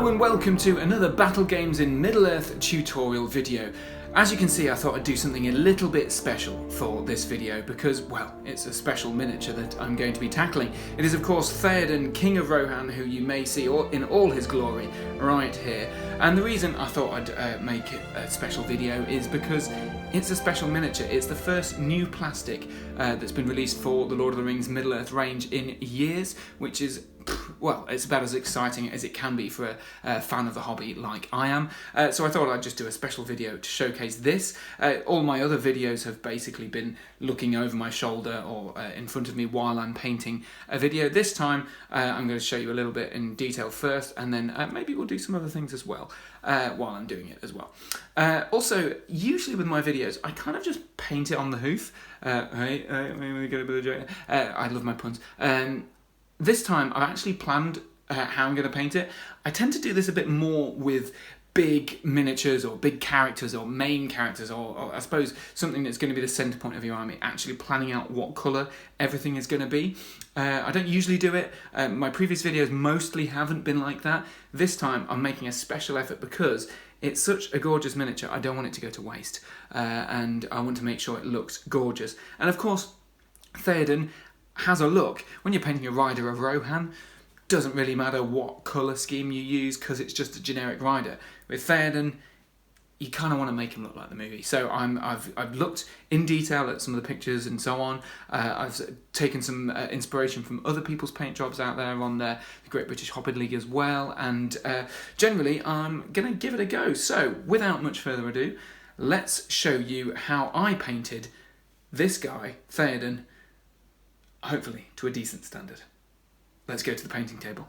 Hello and welcome to another Battle Games in Middle-earth tutorial video. As you can see, I thought I'd do something a little bit special for this video because, well, it's a special miniature that I'm going to be tackling. It is of course Theoden, King of Rohan, who you may see in all his glory right here. And the reason I thought I'd make it a special video is because it's a special miniature. It's the first new plastic that's been released for the Lord of the Rings Middle-earth range in years, which is, well, it's about as exciting as it can be for a fan of the hobby like I am. So I thought I'd just do a special video to showcase this. All my other videos have basically been looking over my shoulder or in front of me while I'm painting a video. This time I'm going to show you a little bit in detail first, and then maybe we'll do some other things as well while I'm doing it as well. Also, usually with my videos, I kind of just paint it on the hoof. I love my puns. This time I've actually planned how I'm going to paint it. I tend to do this a bit more with big miniatures or big characters or main characters or I suppose something that's going to be the centre point of your army, actually planning out what colour everything is going to be. I don't usually do it. My previous videos mostly haven't been like that. This time I'm making a special effort because it's such a gorgeous miniature. I don't want it to go to waste and I want to make sure it looks gorgeous. And of course, Theoden has a look. When you're painting a rider of Rohan, doesn't really matter what colour scheme you use because it's just a generic rider. With Theoden, you kind of want to make him look like the movie. So I've looked in detail at some of the pictures and so on. I've taken some inspiration from other people's paint jobs out there on the Great British Hobbit League as well. And generally, I'm going to give it a go. So without much further ado, let's show you how I painted this guy, Theoden, hopefully to a decent standard. Let's go to the painting table.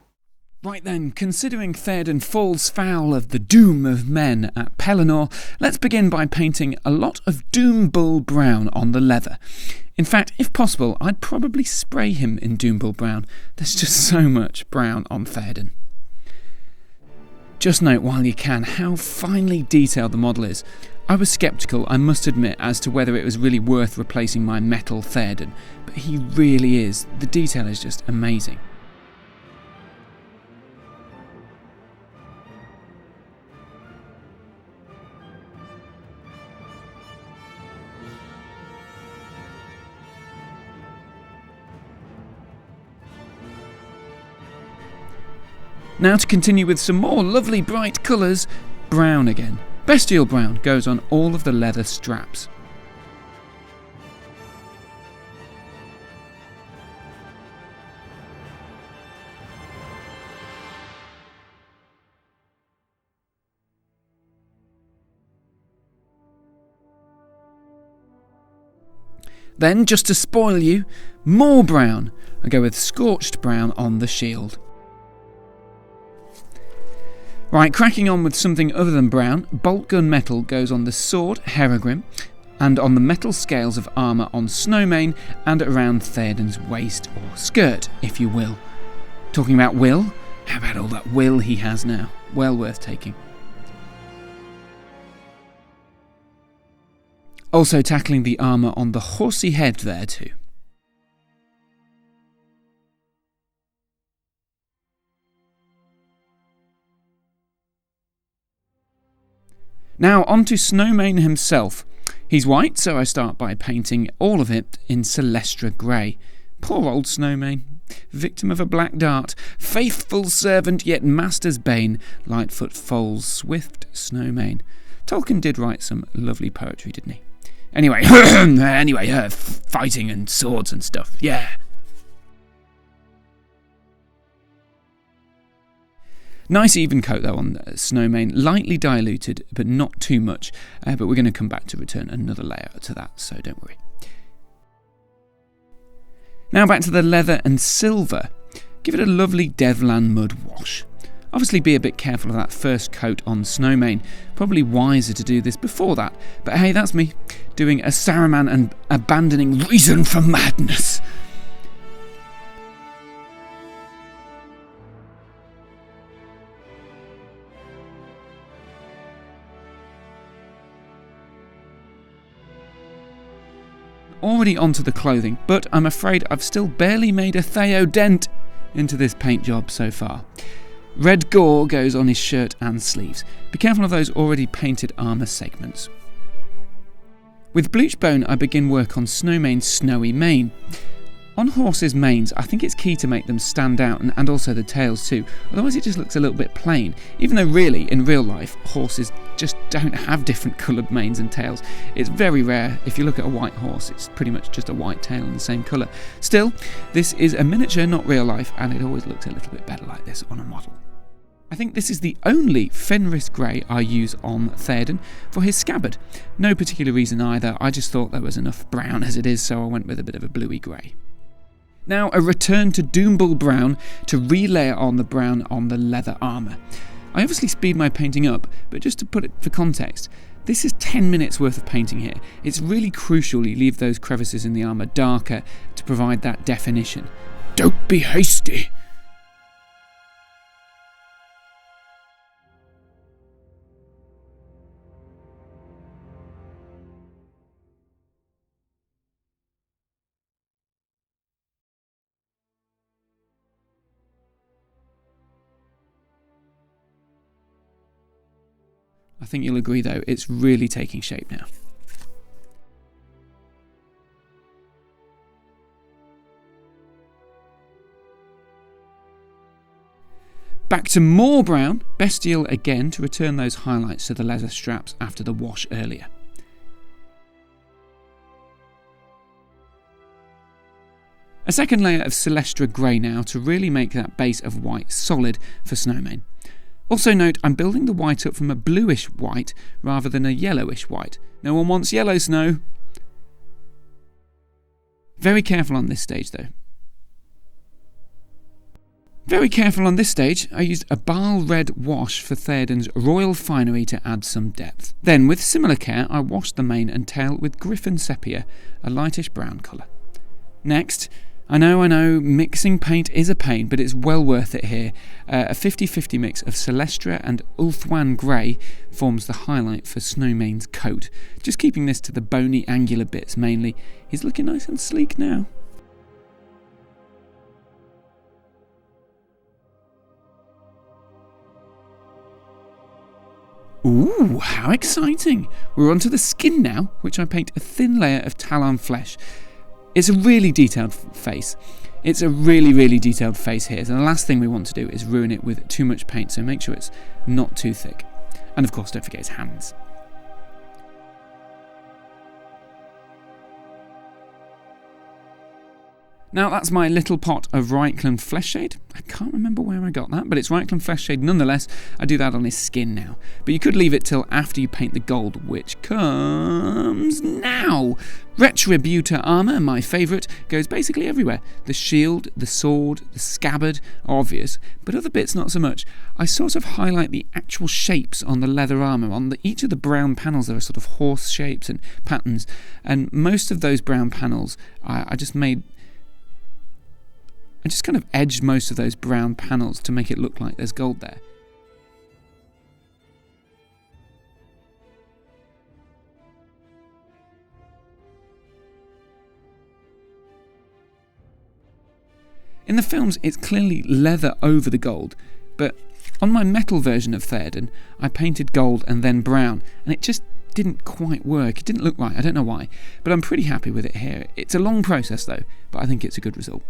Right then, considering Theoden falls foul of the doom of men at Pelennor, let's begin by painting a lot of Doom Bull Brown on the leather. In fact, if possible, I'd probably spray him in Doom Bull Brown. There's just so much brown on Theoden. Just note while you can how finely detailed the model is. I was sceptical, I must admit, as to whether it was really worth replacing my metal Theoden, but he really is. The detail is just amazing. Now to continue with some more lovely bright colours, brown again. Bestial brown goes on all of the leather straps. Then, just to spoil you, more brown. I go with scorched brown on the shield. Right, cracking on with something other than brown, bolt gun metal goes on the sword, Herogrim, and on the metal scales of armour on Snowmane and around Theoden's waist, or skirt, if you will. Talking about will, how about all that will he has now? Well worth taking. Also tackling the armour on the horsey head there too. Now on to Snowmane himself. He's white, so I start by painting all of it in Celestra grey. Poor old Snowmane, victim of a black dart, faithful servant yet master's bane, Lightfoot foals swift Snowmane. Tolkien did write some lovely poetry, didn't he? Anyway, fighting and swords and stuff, yeah. Nice even coat though on Snowmane, lightly diluted but not too much, but we're going to come back to return another layer to that, so don't worry. Now back to the leather and silver. Give it a lovely Devlan mud wash. Obviously be a bit careful of that first coat on Snowmane, probably wiser to do this before that, but hey, that's me, doing a Saruman and abandoning reason for madness. Already onto the clothing, but I'm afraid I've still barely made a Theo dent into this paint job so far. Red gore goes on his shirt and sleeves. Be careful of those already painted armour segments. With bleached bone, I begin work on Snowmane's snowy mane. On horses' manes, I think it's key to make them stand out, and also the tails too, otherwise it just looks a little bit plain, even though really, in real life, horses just don't have different coloured manes and tails. It's very rare. If you look at a white horse, it's pretty much just a white tail in the same colour. Still, this is a miniature, not real life, and it always looks a little bit better like this on a model. I think this is the only Fenris grey I use on Theoden for his scabbard. No particular reason either, I just thought there was enough brown as it is, so I went with a bit of a bluey grey. Now a return to Doombull brown to relayer on the brown on the leather armour. I obviously speed my painting up, but just to put it for context, this is 10 minutes worth of painting here. It's really crucial you leave those crevices in the armour darker to provide that definition. Don't be hasty! I think you'll agree though, it's really taking shape now. Back to more brown, bestial again to return those highlights to the leather straps after the wash earlier. A second layer of Celestra grey now to really make that base of white solid for Snowmane. Also note, I'm building the white up from a bluish white rather than a yellowish white. No one wants yellow snow. Very careful on this stage though. Very careful on this stage, I used a Baal red wash for Theoden's royal finery to add some depth. Then with similar care I washed the mane and tail with Griffin sepia, a lightish brown colour. Next, I know, mixing paint is a pain, but it's well worth it here. A 50-50 mix of Celestra and Ulthuan Grey forms the highlight for Snowmane's coat. Just keeping this to the bony, angular bits mainly. He's looking nice and sleek now. Ooh, how exciting! We're onto the skin now, which I paint a thin layer of Talon flesh. It's a really detailed face. It's a really detailed face here. So the last thing we want to do is ruin it with too much paint, so make sure it's not too thick. And of course, don't forget his hands. Now that's my little pot of Reichland Flesh Shade. I can't remember where I got that, but it's Reichland Flesh Shade nonetheless. I do that on his skin now. But you could leave it till after you paint the gold, which comes now. Retributor armour, my favourite, goes basically everywhere. The shield, the sword, the scabbard are obvious, but other bits not so much. I sort of highlight the actual shapes on the leather armour. On each of the brown panels there are sort of horse shapes and patterns, and most of those brown panels I just kind of edged most of those brown panels to make it look like there's gold there. In the films, it's clearly leather over the gold, but on my metal version of Theoden, I painted gold and then brown, and it just didn't quite work. It didn't look right, I don't know why, but I'm pretty happy with it here. It's a long process though, but I think it's a good result.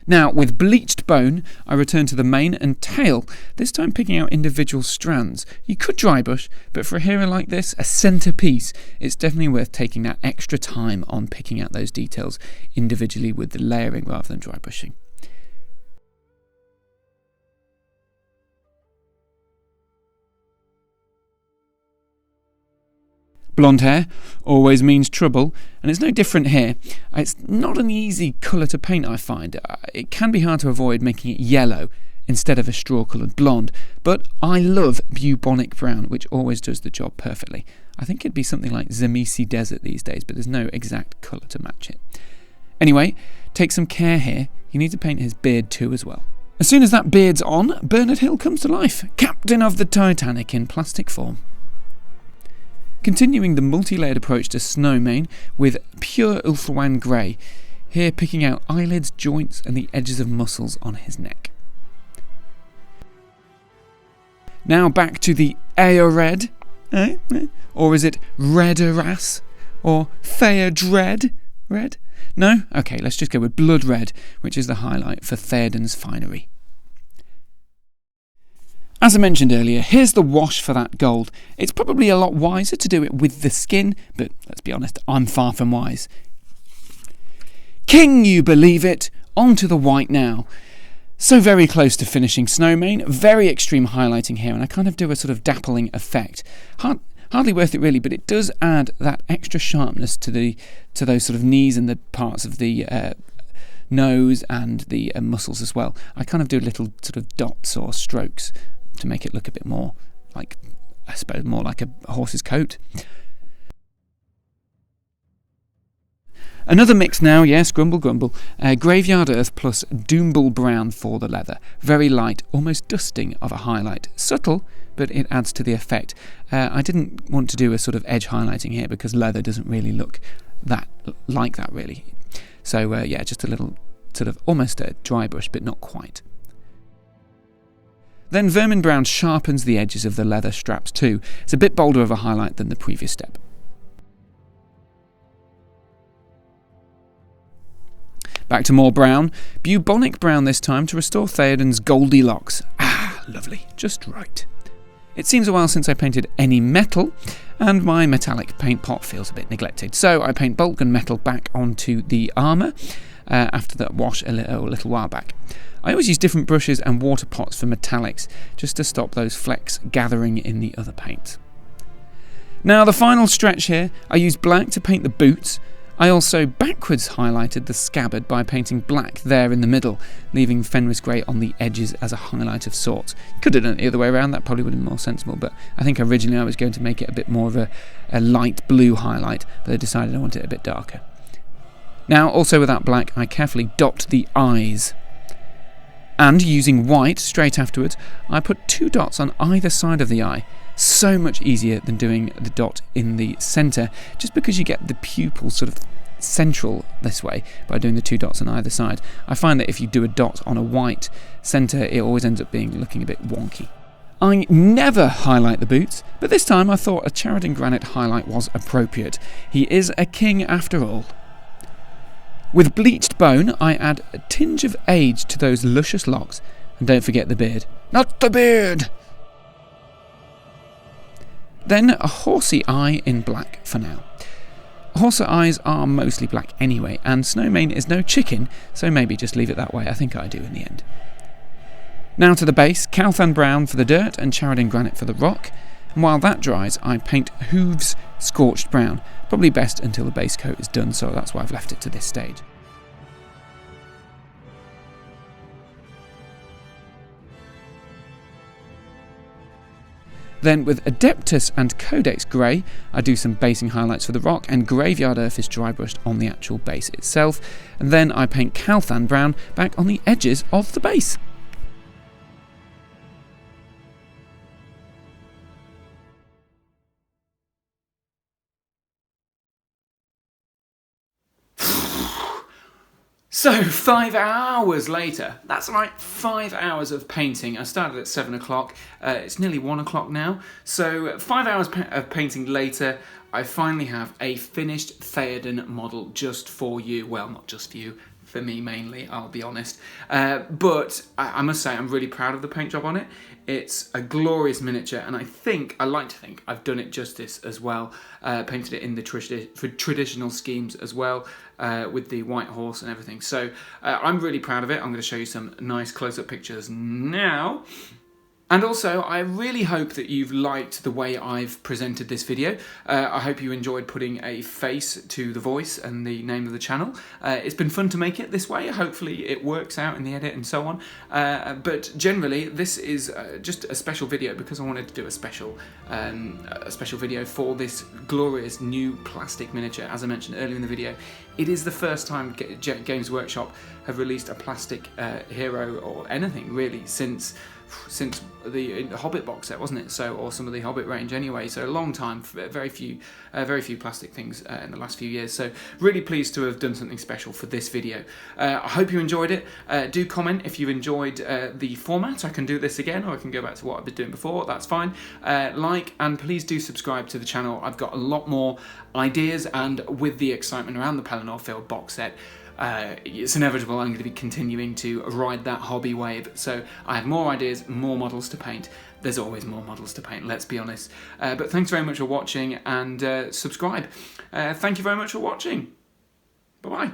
Now, with bleached bone, I return to the mane and tail, this time picking out individual strands. You could dry brush, but for a hero like this, a centrepiece, it's definitely worth taking that extra time on picking out those details individually with the layering rather than dry brushing. Blonde hair always means trouble, and it's no different here. It's not an easy colour to paint, I find. It can be hard to avoid making it yellow instead of a straw-coloured blonde, but I love bubonic brown, which always does the job perfectly. I think it'd be something like Zemisi Desert these days, but there's no exact colour to match it. Anyway, take some care here. You need to paint his beard too as well. As soon as that beard's on, Bernard Hill comes to life, captain of the Titanic in plastic form. Continuing the multi-layered approach to Snowmane with pure Ulthuan Grey, here picking out eyelids, joints and the edges of muscles on his neck. Now back to the Eored, or is it Redoras, or Theodred? Red? No? Okay, let's just go with Blood Red, which is the highlight for Theoden's finery. As I mentioned earlier, here's the wash for that gold. It's probably a lot wiser to do it with the skin, but let's be honest, I'm far from wise. King you believe it? On to the white now. So very close to finishing Snowmane, very extreme highlighting here, and I kind of do a sort of dappling effect. Hardly worth it really, but it does add that extra sharpness to those sort of knees and the parts of the nose and the muscles as well. I kind of do little sort of dots or strokes to make it look a bit more like, I suppose, more like a horse's coat. Another mix now, yes, grumble grumble. Graveyard Earth plus Doomble Brown for the leather. Very light, almost dusting of a highlight. Subtle, but it adds to the effect. I didn't want to do a sort of edge highlighting here because leather doesn't really look like that really. So yeah, just a little sort of almost a dry brush, but not quite. Then Vermin Brown sharpens the edges of the leather straps too. It's a bit bolder of a highlight than the previous step. Back to more brown. Bubonic brown this time to restore Theoden's Goldilocks. Ah, lovely. Just right. It seems a while since I painted any metal, and my metallic paint pot feels a bit neglected. So I paint bulk and metal back onto the armour after that wash a little while back. I always use different brushes and water pots for metallics, just to stop those flecks gathering in the other paint. Now the final stretch here, I used black to paint the boots. I also backwards highlighted the scabbard by painting black there in the middle, leaving Fenris Grey on the edges as a highlight of sorts. Could have done it the other way around, that probably would have been more sensible, but I think originally I was going to make it a bit more of a light blue highlight, but I decided I wanted it a bit darker. Now, also with that black, I carefully dot the eyes. And using white straight afterwards, I put 2 dots on either side of the eye. So much easier than doing the dot in the centre, just because you get the pupil sort of central this way by doing the 2 dots on either side. I find that if you do a dot on a white centre, it always ends up looking a bit wonky. I never highlight the boots, but this time I thought a Charadin Granite highlight was appropriate. He is a king after all. With bleached bone, I add a tinge of age to those luscious locks, and don't forget the beard. Not the beard! Then a horsey eye in black for now. Horse eyes are mostly black anyway, and Snowmane is no chicken, so maybe just leave it that way. I think I do in the end. Now to the base, Calthan Brown for the dirt and Charadin Granite for the rock, and while that dries, I paint hooves scorched brown. Probably best until the base coat is done, so that's why I've left it to this stage. Then with Adeptus and Codex Grey, I do some basing highlights for the rock, and Graveyard Earth is dry brushed on the actual base itself, and then I paint Calthan Brown back on the edges of the base. So 5 hours later, that's right, 5 hours of painting. I started at 7 o'clock, it's nearly 1 o'clock now. So 5 hours of painting later, I finally have a finished Theoden model just for you. Well, not just for you, for me mainly, I'll be honest. But I must say I'm really proud of the paint job on it. It's a glorious miniature, and I like to think I've done it justice as well. Painted it in the traditional schemes as well, with the white horse and everything. So I'm really proud of it. I'm going to show you some nice close-up pictures now. And also, I really hope that you've liked the way I've presented this video. I hope you enjoyed putting a face to the voice and the name of the channel. It's been fun to make it this way. Hopefully it works out in the edit and so on. But generally, this is just a special video because I wanted to do a special video for this glorious new plastic miniature. As I mentioned earlier in the video, it is the first time Games Workshop have released a plastic hero or anything really since since the Hobbit box set, wasn't it? So, or some of the Hobbit range anyway. So a long time, very few plastic things in the last few years. So really pleased to have done something special for this video. I hope you enjoyed it. Do comment if you've enjoyed the format. I can do this again, or I can go back to what I've been doing before. That's fine. Like, and please do subscribe to the channel. I've got a lot more ideas, and with the excitement around the Pelennor Field box set, it's inevitable I'm going to be continuing to ride that hobby wave. So I have more ideas, more models to paint. There's always more models to paint, let's be honest. But thanks very much for watching, and subscribe. Thank you very much for watching. Bye-bye.